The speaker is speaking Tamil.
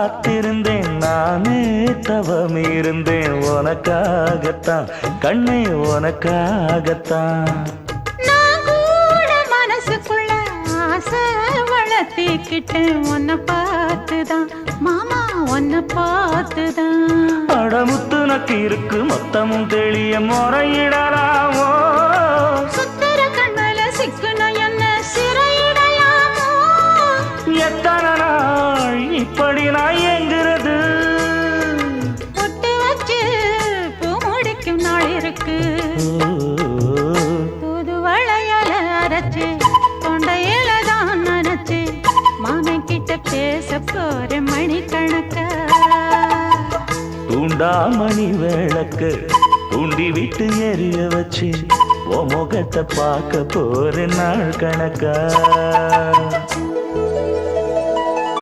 காத்திருந்தேன் நானே தவம் இருந்தேன் உனக்காகத்தான் கண்ணே உனக்காகத்தான் நான் கூட மனசுக்குள்ள ஆசை வளர்த்திக்கிட்டேன் உன்னை பார்த்துதான் மாமா உன்னை பார்த்துதான் அடமுத்து நக்கு இருக்கு மொத்தமும் தெளிய முறையிடலாமோ சுத்தர கண்மல சிக்கன என்ன சிறையிடையாமோ எத்தனை நாள் இப்படி நான் எங்கிறது பொட்டு வச்சு பூ முடிக்கும் நாள் இருக்கு புது வளையல அரைச்சு தொண்டையில தான் நினைச்சு மாமன் கிட்ட பேச போற மணிக்கணக்கா தூண்டாமணி விளக்கு தூண்டி விட்டு எரிய வச்சு உன் முகத்தை பார்க்க போற நாள் கணக்கா